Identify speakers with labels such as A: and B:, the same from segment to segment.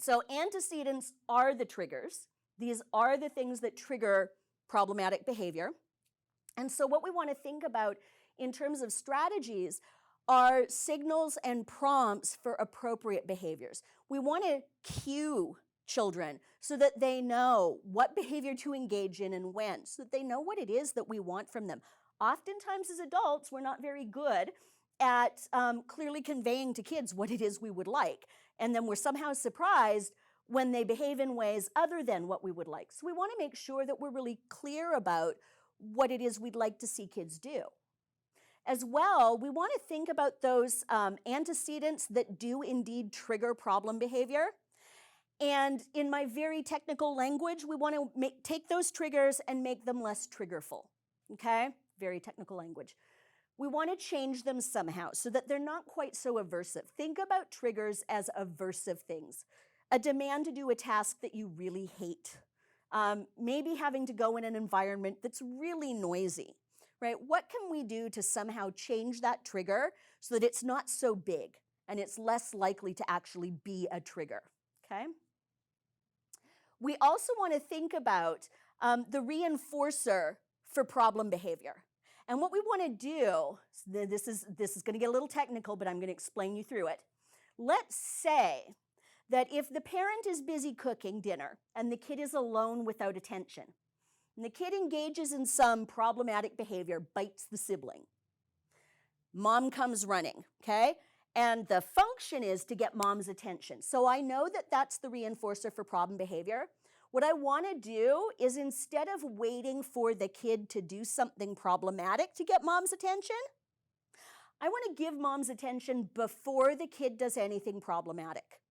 A: So antecedents are the triggers. These are the things that trigger problematic behavior. And so what we want to think about in terms of strategies are signals and prompts for appropriate behaviors. We want to cue children so that they know what behavior to engage in and when, so that they know what it is that we want from them. Oftentimes as adults, we're not very good at clearly conveying to kids what it is we would like. And then we're somehow surprised when they behave in ways other than what we would like. So we want to make sure that we're really clear about what it is we'd like to see kids do. As well, we want to think about those antecedents that do indeed trigger problem behavior. And in my very technical language, we want to take those triggers and make them less triggerful. Okay? Very technical language. We want to change them somehow so that they're not quite so aversive. Think about triggers as aversive things. A demand to do a task that you really hate. Maybe having to go in an environment that's really noisy, right? What can we do to somehow change that trigger so that it's not so big and it's less likely to actually be a trigger, okay? We also want to think about the reinforcer for problem behavior. And what we want to do, this is going to get a little technical, but I'm going to explain you through it. Let's say that if the parent is busy cooking dinner and the kid is alone without attention, and the kid engages in some problematic behavior, bites the sibling, mom comes running, okay? And the function is to get mom's attention. So I know that that's the reinforcer for problem behavior. What I want to do is, instead of waiting for the kid to do something problematic to get mom's attention, I want to give mom's attention before the kid does anything problematic,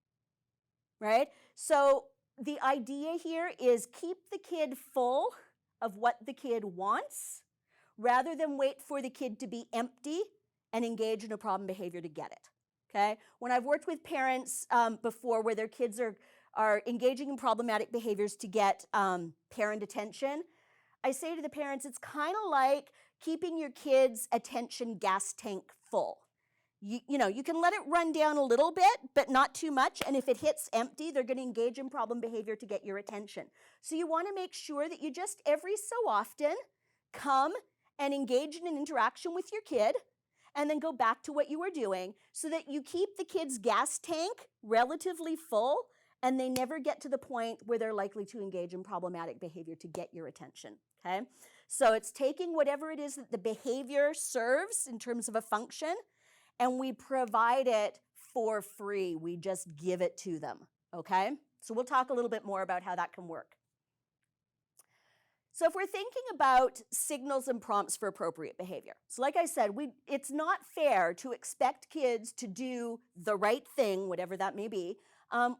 A: right? So the idea here is keep the kid full of what the kid wants rather than wait for the kid to be empty and engage in a problem behavior to get it, okay? When I've worked with parents before where their kids are engaging in problematic behaviors to get parent attention, I say to the parents, it's kind of like keeping your kid's attention gas tank full. You know, you can let it run down a little bit, but not too much, and if it hits empty, they're going to engage in problem behavior to get your attention. So you want to make sure that you just every so often come and engage in an interaction with your kid, and then go back to what you were doing so that you keep the kid's gas tank relatively full, and they never get to the point where they're likely to engage in problematic behavior to get your attention, okay? So it's taking whatever it is that the behavior serves in terms of a function, and we provide it for free. We just give it to them, okay? So we'll talk a little bit more about how that can work. So if we're thinking about signals and prompts for appropriate behavior, so like I said, it's not fair to expect kids to do the right thing, whatever that may be,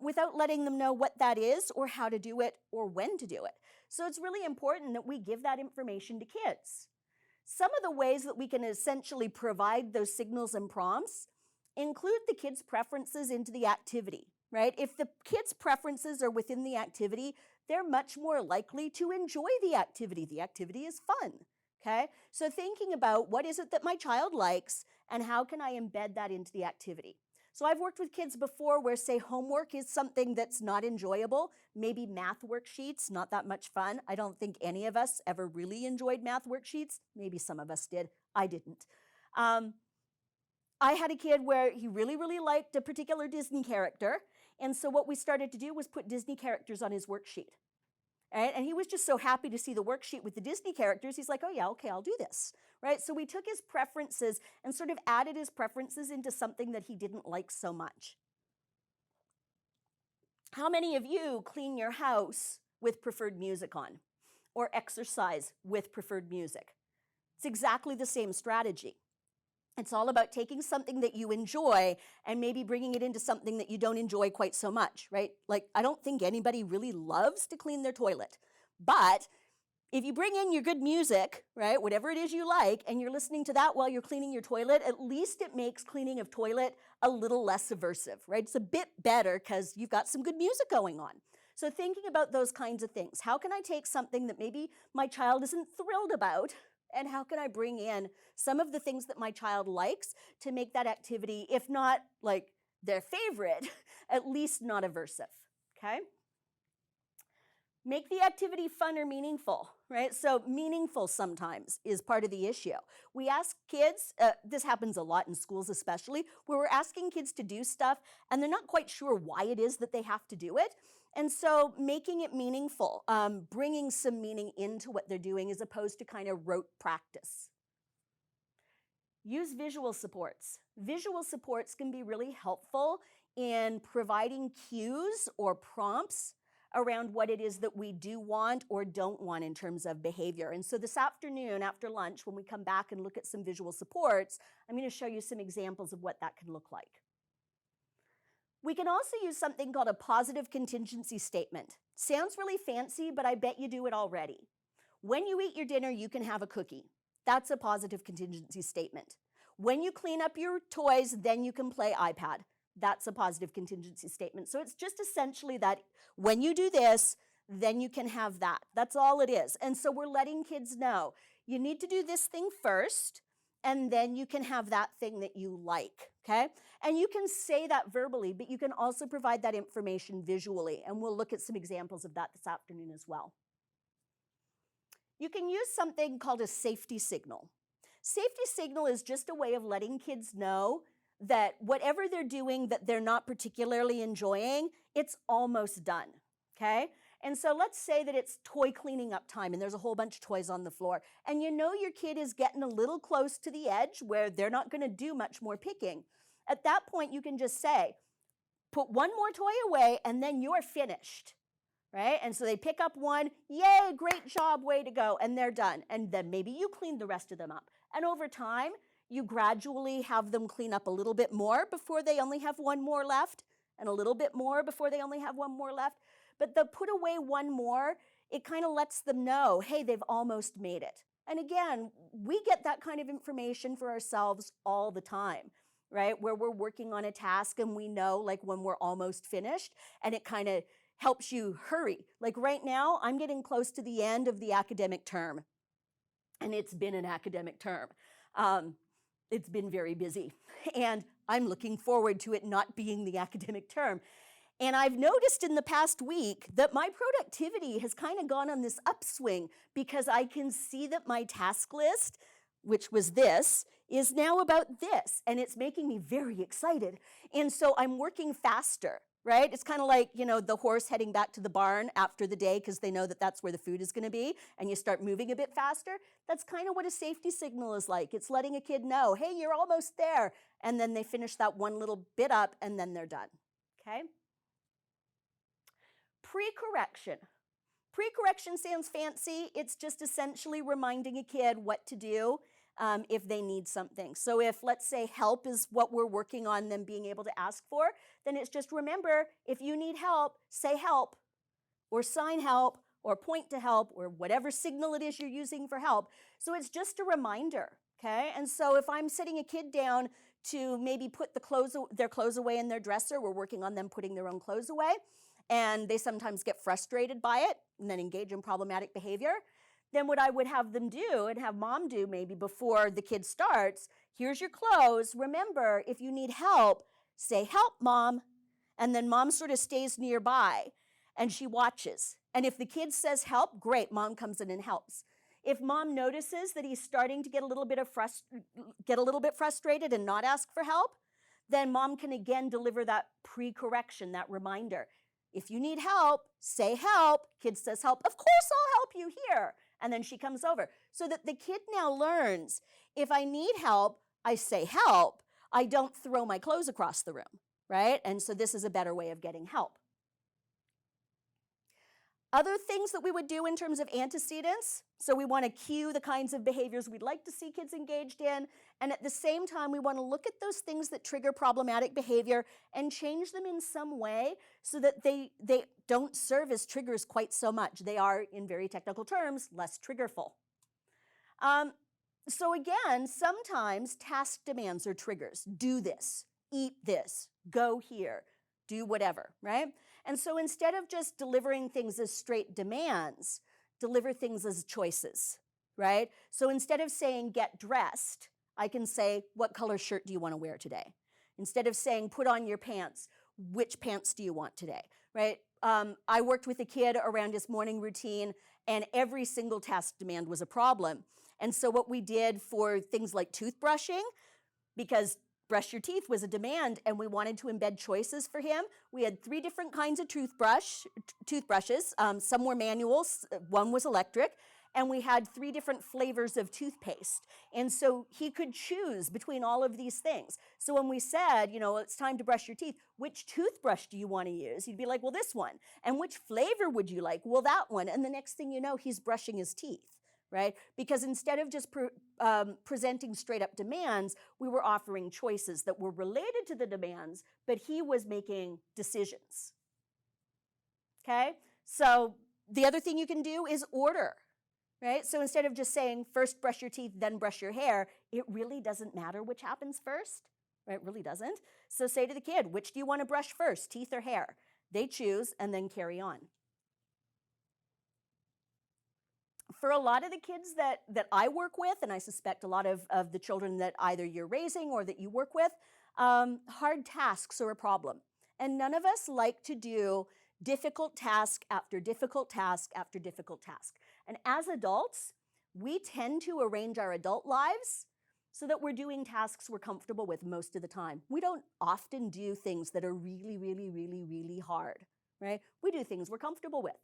A: without letting them know what that is or how to do it or when to do it. So it's really important that we give that information to kids. Some of the ways that we can essentially provide those signals and prompts include the kids' preferences into the activity, right? If the kids' preferences are within the activity, they're much more likely to enjoy the activity. The activity is fun, okay? So thinking about what is it that my child likes and how can I embed that into the activity. So I've worked with kids before where, say, homework is something that's not enjoyable, maybe math worksheets, not that much fun. I don't think any of us ever really enjoyed math worksheets. Maybe some of us did. I didn't. I had a kid where he really, really liked a particular Disney character, and so what we started to do was put Disney characters on his worksheet. Right? And he was just so happy to see the worksheet with the Disney characters, he's like, oh yeah, okay, I'll do this. Right? So we took his preferences and sort of added his preferences into something that he didn't like so much. How many of you clean your house with preferred music on or exercise with preferred music? It's exactly the same strategy. It's all about taking something that you enjoy and maybe bringing it into something that you don't enjoy quite so much, right? Like, I don't think anybody really loves to clean their toilet, but if you bring in your good music, right, whatever it is you like, and you're listening to that while you're cleaning your toilet, at least it makes cleaning of toilet a little less aversive, right? It's a bit better because you've got some good music going on. So thinking about those kinds of things. How can I take something that maybe my child isn't thrilled about, and how can I bring in some of the things that my child likes to make that activity, if not like their favorite, at least not aversive, okay? Make the activity fun or meaningful, right? So meaningful sometimes is part of the issue. We ask kids, this happens a lot in schools especially, where we're asking kids to do stuff and they're not quite sure why it is that they have to do it. And so making it meaningful, bringing some meaning into what they're doing as opposed to kind of rote practice. Use visual supports. Visual supports can be really helpful in providing cues or prompts around what it is that we do want or don't want in terms of behavior. And so this afternoon, after lunch, when we come back and look at some visual supports, I'm going to show you some examples of what that can look like. We can also use something called a positive contingency statement. Sounds really fancy, but I bet you do it already. When you eat your dinner, you can have a cookie. That's a positive contingency statement. When you clean up your toys, then you can play iPad. That's a positive contingency statement. So it's just essentially that when you do this, then you can have that. That's all it is. And so we're letting kids know, you need to do this thing first, and then you can have that thing that you like, okay? And you can say that verbally, but you can also provide that information visually, and we'll look at some examples of that this afternoon as well. You can use something called a safety signal. Safety signal is just a way of letting kids know that whatever they're doing that they're not particularly enjoying, it's almost done, okay? And so let's say that it's toy cleaning up time and there's a whole bunch of toys on the floor, and you know your kid is getting a little close to the edge where they're not going to do much more picking. At that point, you can just say, put one more toy away and then you're finished, right? And so they pick up one, yay, great job, way to go, and they're done. And then maybe you clean the rest of them up. And over time, you gradually have them clean up a little bit more before they only have one more left, and a little bit more before they only have one more left. But the put away one more, it kind of lets them know, hey, they've almost made it. And again, we get that kind of information for ourselves all the time, right? Where we're working on a task and we know like when we're almost finished, and it kind of helps you hurry. Like right now, I'm getting close to the end of the academic term, and it's been an academic term. It's been very busy, and I'm looking forward to it not being the academic term. And I've noticed in the past week that my productivity has kind of gone on this upswing because I can see that my task list, which was this, is now about this, and it's making me very excited. And so I'm working faster, right? It's kind of like, you know, the horse heading back to the barn after the day because they know that that's where the food is going to be, and you start moving a bit faster. That's kind of what a safety signal is like. It's letting a kid know, hey, you're almost there, and then they finish that one little bit up, and then they're done, okay? Pre-correction. Pre-correction sounds fancy. It's just essentially reminding a kid what to do if they need something. So if, let's say, help is what we're working on them being able to ask for, then it's just remember, if you need help, say help, or sign help, or point to help, or whatever signal it is you're using for help. So it's just a reminder, okay? And so if I'm sitting a kid down to maybe put their clothes away in their dresser, we're working on them putting their own clothes away, and they sometimes get frustrated by it and then engage in problematic behavior, then what I would have them do and have mom do maybe before the kid starts, here's your clothes. Remember, if you need help, say help, mom. And then mom sort of stays nearby and she watches. And if the kid says help, great, mom comes in and helps. If mom notices that he's starting to get a little bit frustrated and not ask for help, then mom can again deliver that pre-correction, that reminder. If you need help, say help. Kid says help. Of course I'll help you here. And then she comes over. So that the kid now learns, if I need help, I say help. I don't throw my clothes across the room, right? And so this is a better way of getting help. Other things that we would do in terms of antecedents, so we want to cue the kinds of behaviors we'd like to see kids engaged in, and at the same time, we want to look at those things that trigger problematic behavior and change them in some way so that they don't serve as triggers quite so much. They are, in very technical terms, less triggerful. So again, sometimes task demands are triggers. Do this, eat this, go here, do whatever, right? And so instead of just delivering things as straight demands, deliver things as choices, right? So instead of saying get dressed, I can say, what color shirt do you want to wear today? Instead of saying put on your pants, which pants do you want today? right? I worked with a kid around his morning routine, and every single task demand was a problem. And so what we did for things like toothbrushing, because brush your teeth was a demand and we wanted to embed choices for him, we had 3 different kinds of toothbrushes. Some were manuals, one was electric, and we had 3 different flavors of toothpaste. And so he could choose between all of these things. So when we said, you know, it's time to brush your teeth, which toothbrush do you want to use? He'd be like, well, this one. And which flavor would you like? Well, that one. And the next thing you know, he's brushing his teeth, right? Because instead of just presenting straight up demands, we were offering choices that were related to the demands, but he was making decisions. Okay? So the other thing you can do is order, right? So instead of just saying first brush your teeth, then brush your hair, it really doesn't matter which happens first, right? It really doesn't. So say to the kid, which do you want to brush first, teeth or hair? They choose and then carry on. For a lot of the kids that I work with, and I suspect a lot of the children that either you're raising or that you work with, hard tasks are a problem. And none of us like to do difficult task after difficult task after difficult task. And as adults, we tend to arrange our adult lives so that we're doing tasks we're comfortable with most of the time. We don't often do things that are really, really, really, really hard, right? We do things we're comfortable with.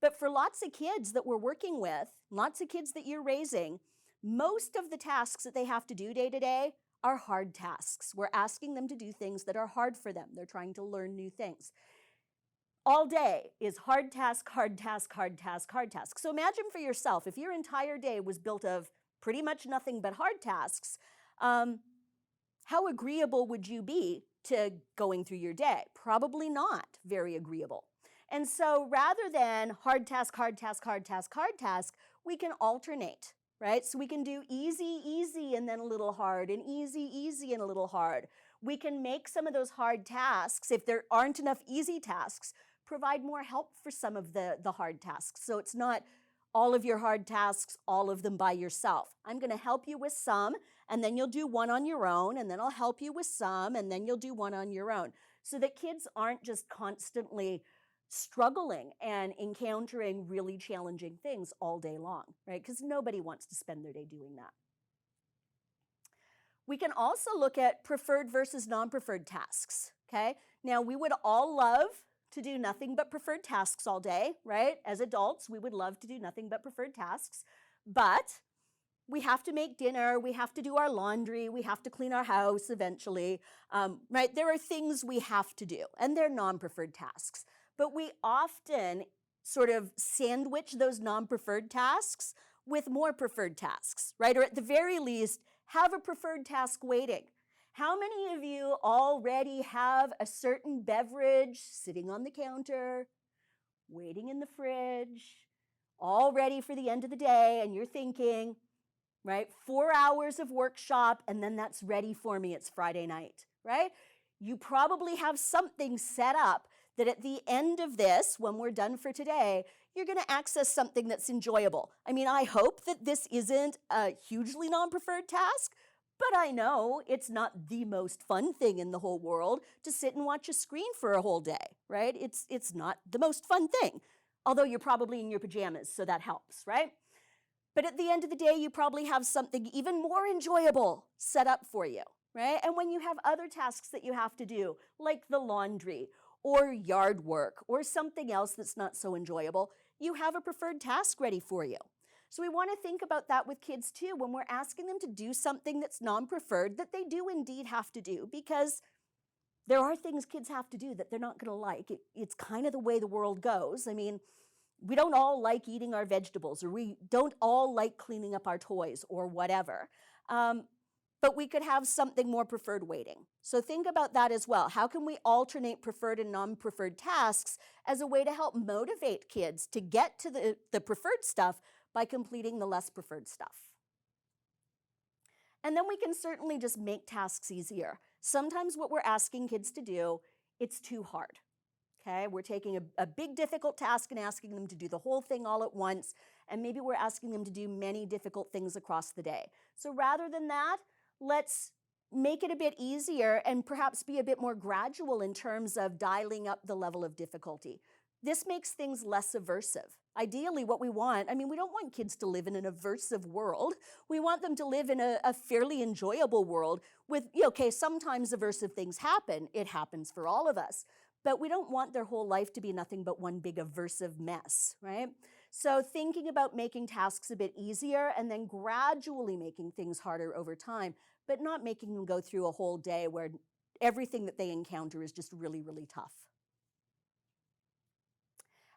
A: But for lots of kids that we're working with, lots of kids that you're raising, most of the tasks that they have to do day to day are hard tasks. We're asking them to do things that are hard for them. They're trying to learn new things. All day is hard task, hard task, hard task, hard task. So imagine for yourself, if your entire day was built of pretty much nothing but hard tasks, how agreeable would you be to going through your day? Probably not very agreeable. And so rather than hard task, hard task, hard task, hard task, we can alternate, right? So we can do easy, easy, and then a little hard, and easy, easy, and a little hard. We can make some of those hard tasks, if there aren't enough easy tasks, provide more help for some of the hard tasks. So it's not all of your hard tasks, all of them by yourself. I'm going to help you with some, and then you'll do one on your own, and then I'll help you with some, and then you'll do one on your own. So that kids aren't just constantly struggling and encountering really challenging things all day long, right? Because nobody wants to spend their day doing that. We can also look at preferred versus non-preferred tasks, okay? Now, we would all love to do nothing but preferred tasks all day, right? As adults, we would love to do nothing but preferred tasks, but we have to make dinner, we have to do our laundry, we have to clean our house eventually, right? There are things we have to do, and they're non-preferred tasks. But we often sort of sandwich those non-preferred tasks with more preferred tasks, right? Or at the very least, have a preferred task waiting. How many of you already have a certain beverage sitting on the counter, waiting in the fridge, all ready for the end of the day, and you're thinking, right, 4 hours of workshop, and then that's ready for me, it's Friday night, right? You probably have something set up that at the end of this, when we're done for today, you're going to access something that's enjoyable. I mean, I hope that this isn't a hugely non-preferred task, but I know it's not the most fun thing in the whole world to sit and watch a screen for a whole day, right? It's not the most fun thing, although you're probably in your pajamas, so that helps, right? But at the end of the day, you probably have something even more enjoyable set up for you, right? And when you have other tasks that you have to do, like the laundry, or yard work, or something else that's not so enjoyable, you have a preferred task ready for you. So we want to think about that with kids too, when we're asking them to do something that's non-preferred, that they do indeed have to do, because there are things kids have to do that they're not going to like. It's kind of the way the world goes. I mean, we don't all like eating our vegetables, or we don't all like cleaning up our toys, or whatever. But we could have something more preferred waiting. So think about that as well. How can we alternate preferred and non-preferred tasks as a way to help motivate kids to get to the preferred stuff by completing the less preferred stuff? And then we can certainly just make tasks easier. Sometimes what we're asking kids to do, it's too hard. Okay, we're taking a big difficult task and asking them to do the whole thing all at once, and maybe we're asking them to do many difficult things across the day. So rather than that, let's make it a bit easier and perhaps be a bit more gradual in terms of dialing up the level of difficulty. This makes things less aversive. Ideally, what we want, we don't want kids to live in an aversive world. We want them to live in a fairly enjoyable world with, okay, sometimes aversive things happen. It happens for all of us. But we don't want their whole life to be nothing but one big aversive mess, right? So thinking about making tasks a bit easier and then gradually making things harder over time, but not making them go through a whole day where everything that they encounter is just really, really tough.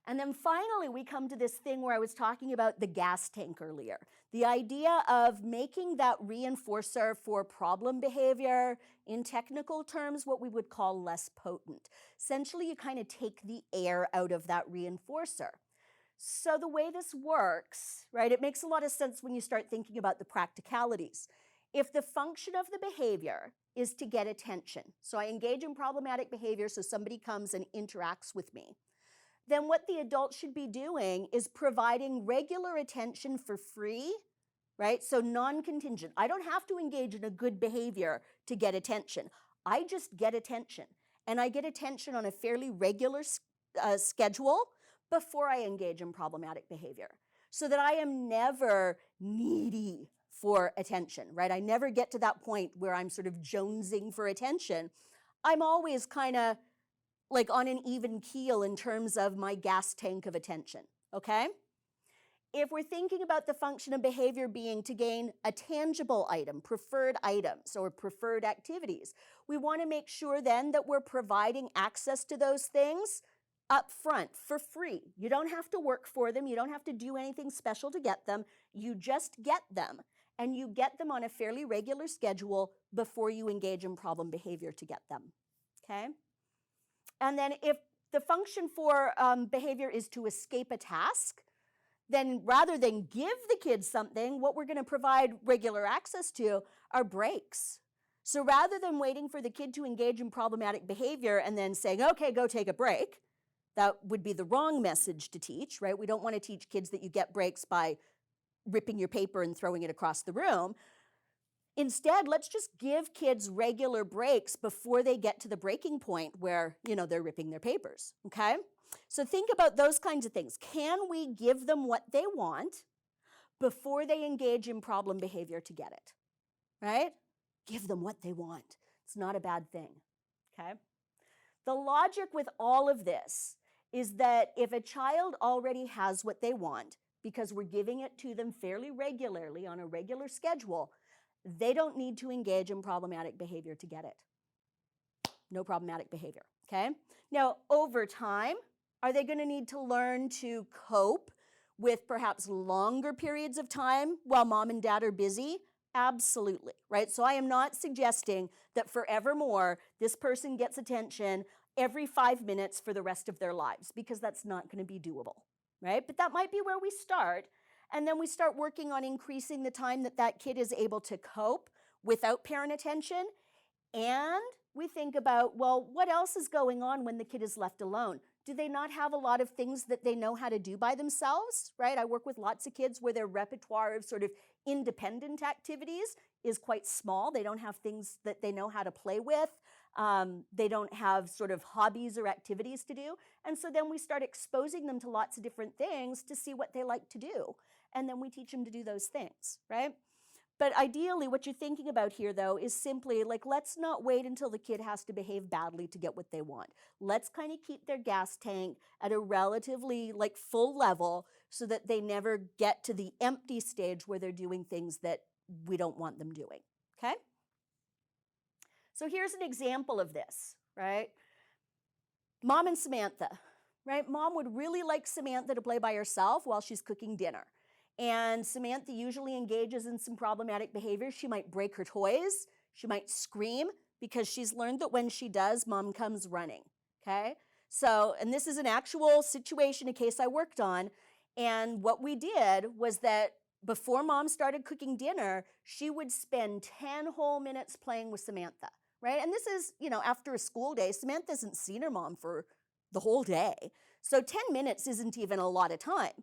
A: And then finally, we come to this thing where I was talking about the gas tank earlier. The idea of making that reinforcer for problem behavior, in technical terms, what we would call less potent. Essentially, you kind of take the air out of that reinforcer. So the way this works, right, it makes a lot of sense when you start thinking about the practicalities. If the function of the behavior is to get attention, so I engage in problematic behavior so somebody comes and interacts with me, then what the adult should be doing is providing regular attention for free, right? So non-contingent. I don't have to engage in a good behavior to get attention. I just get attention. And I get attention on a fairly regular schedule before I engage in problematic behavior, so that I am never needy for attention, right? I never get to that point where I'm sort of jonesing for attention. I'm always kind of like on an even keel in terms of my gas tank of attention, okay? If we're thinking about the function of behavior being to gain a tangible item, preferred items, or preferred activities, we want to make sure then that we're providing access to those things up front for free. You don't have to work for them. You don't have to do anything special to get them. You just get them, and you get them on a fairly regular schedule before you engage in problem behavior to get them, okay? And then if the function for behavior is to escape a task, then rather than give the kids something, what we're going to provide regular access to are breaks. So rather than waiting for the kid to engage in problematic behavior and then saying, okay, go take a break, that would be the wrong message to teach, right? We don't want to teach kids that you get breaks by ripping your paper and throwing it across the room. Instead, let's just give kids regular breaks before they get to the breaking point where, they're ripping their papers, okay? So think about those kinds of things. Can we give them what they want before they engage in problem behavior to get it, right? Give them what they want. It's not a bad thing, okay? The logic with all of this is that if a child already has what they want, because we're giving it to them fairly regularly on a regular schedule, they don't need to engage in problematic behavior to get it. No problematic behavior, okay? Now, over time, are they going to need to learn to cope with perhaps longer periods of time while mom and dad are busy? Absolutely, right? So I am not suggesting that forevermore this person gets attention every 5 minutes for the rest of their lives, because that's not going to be doable, right? But that might be where we start. And then we start working on increasing the time that that kid is able to cope without parent attention. And we think about, well, what else is going on when the kid is left alone? Do they not have a lot of things that they know how to do by themselves, right? I work with lots of kids where their repertoire of sort of independent activities is quite small. They don't have things that they know how to play with. They don't have sort of hobbies or activities to do. And so then we start exposing them to lots of different things to see what they like to do. And then we teach them to do those things, right? But ideally, what you're thinking about here, though, is simply like, let's not wait until the kid has to behave badly to get what they want. Let's kind of keep their gas tank at a relatively full level so that they never get to the empty stage where they're doing things that we don't want them doing, okay? So here's an example of this, right? Mom and Samantha, right? Mom would really like Samantha to play by herself while she's cooking dinner. And Samantha usually engages in some problematic behavior. She might break her toys. She might scream because she's learned that when she does, mom comes running, okay? So, and this is an actual situation, a case I worked on. And what we did was that before mom started cooking dinner, she would spend 10 whole minutes playing with Samantha, right? And this is, after a school day. Samantha hasn't seen her mom for the whole day. So 10 minutes isn't even a lot of time.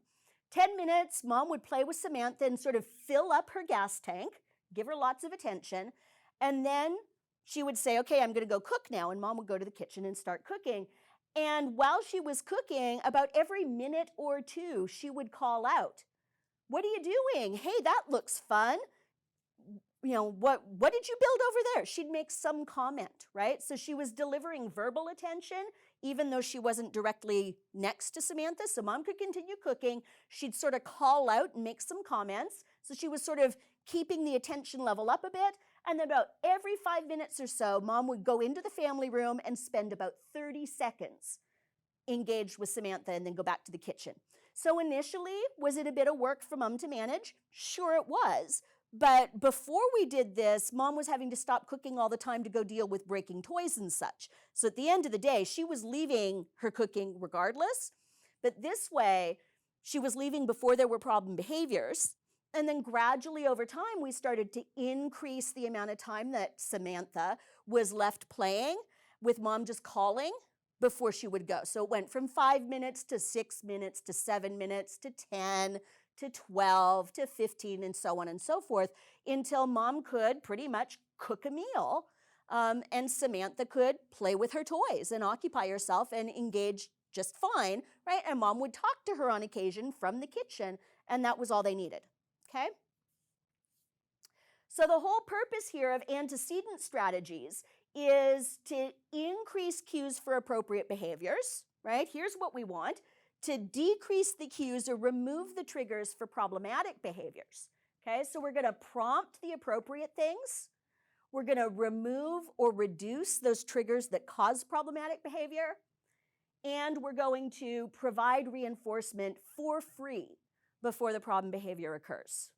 A: 10 minutes, mom would play with Samantha and sort of fill up her gas tank, give her lots of attention, And then she would say, okay, I'm going to go cook now. And mom would go to the kitchen and start cooking. And while she was cooking, about every minute or two, she would call out, what are you doing? Hey, that looks fun. You know, what did you build over there? She'd make some comment, right? So she was delivering verbal attention, even though she wasn't directly next to Samantha. So mom could continue cooking. She'd sort of call out and make some comments. So she was sort of keeping the attention level up a bit. And then about every 5 minutes or so, mom would go into the family room and spend about 30 seconds engaged with Samantha and then go back to the kitchen. So initially, was it a bit of work for mom to manage? Sure it was. But before we did this, mom was having to stop cooking all the time to go deal with breaking toys and such. So at the end of the day, she was leaving her cooking regardless. But this way, she was leaving before there were problem behaviors. And then gradually over time, we started to increase the amount of time that Samantha was left playing with mom just calling before she would go. So it went from 5 minutes to 6 minutes to 7 minutes to 10 to 12 to 15 and so on and so forth until mom could pretty much cook a meal and Samantha could play with her toys and occupy herself and engage just fine, right? And mom would talk to her on occasion from the kitchen, and that was all they needed, okay? So the whole purpose here of antecedent strategies is to increase cues for appropriate behaviors, right? Here's what we want: to decrease the cues or remove the triggers for problematic behaviors. Okay, so we're going to prompt the appropriate things. We're going to remove or reduce those triggers that cause problematic behavior. And we're going to provide reinforcement for free before the problem behavior occurs.